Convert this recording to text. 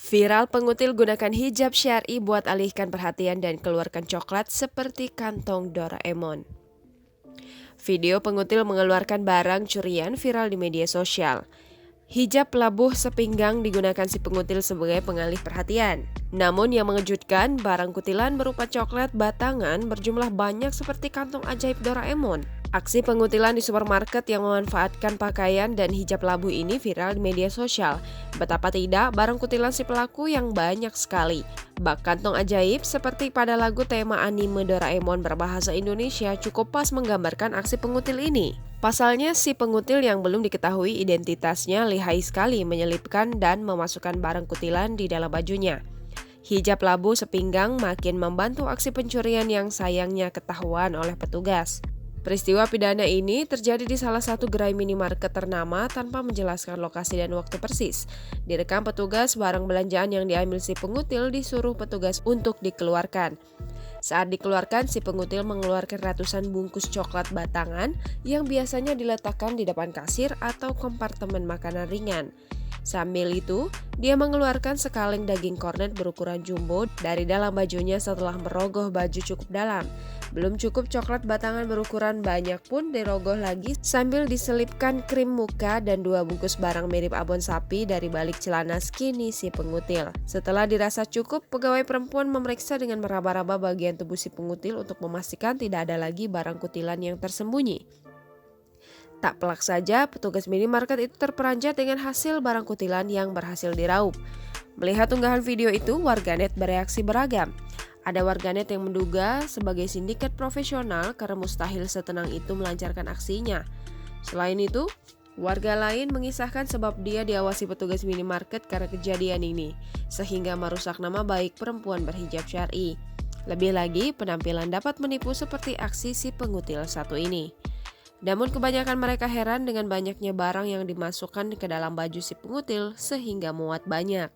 Viral pengutil gunakan hijab syar'i buat alihkan perhatian dan keluarkan coklat seperti kantong Doraemon. Video pengutil mengeluarkan barang curian viral di media sosial. Hijab labuh sepinggang digunakan si pengutil sebagai pengalih perhatian. Namun yang mengejutkan, barang kutilan berupa coklat batangan berjumlah banyak seperti kantong ajaib Doraemon. Aksi pengutilan di supermarket yang memanfaatkan pakaian dan hijab labuh ini viral di media sosial. Betapa tidak, barang kutilan si pelaku yang banyak sekali. Bak kantong ajaib seperti pada lagu tema anime Doraemon berbahasa Indonesia cukup pas menggambarkan aksi pengutil ini. Pasalnya, si pengutil yang belum diketahui identitasnya lihai sekali menyelipkan dan memasukkan barang kutilan di dalam bajunya. Hijab labu sepinggang makin membantu aksi pencurian yang sayangnya ketahuan oleh petugas. Peristiwa pidana ini terjadi di salah satu gerai minimarket ternama tanpa menjelaskan lokasi dan waktu persis. Direkam petugas, barang belanjaan yang diambil si pengutil disuruh petugas untuk dikeluarkan. Saat dikeluarkan, si pengutil mengeluarkan ratusan bungkus coklat batangan yang biasanya diletakkan di depan kasir atau kompartemen makanan ringan. Sambil itu, dia mengeluarkan sekaleng daging kornet berukuran jumbo dari dalam bajunya setelah merogoh baju cukup dalam. Belum cukup, coklat batangan berukuran banyak pun dirogoh lagi sambil diselipkan krim muka dan 2 bungkus barang mirip abon sapi dari balik celana skinny si pengutil. Setelah dirasa cukup, pegawai perempuan memeriksa dengan meraba-raba bagian tubuh si pengutil untuk memastikan tidak ada lagi barang kutilan yang tersembunyi. Tak pelak saja, petugas minimarket itu terperanjat dengan hasil barang kutilan yang berhasil diraup. Melihat unggahan video itu, warganet bereaksi beragam. Ada warganet yang menduga sebagai sindikat profesional karena mustahil setenang itu melancarkan aksinya. Selain itu, warga lain mengisahkan sebab dia diawasi petugas minimarket karena kejadian ini, sehingga merusak nama baik perempuan berhijab syar'i. Lebih lagi, penampilan dapat menipu seperti aksi si pengutil satu ini. Namun kebanyakan mereka heran dengan banyaknya barang yang dimasukkan ke dalam baju si pengutil sehingga muat banyak.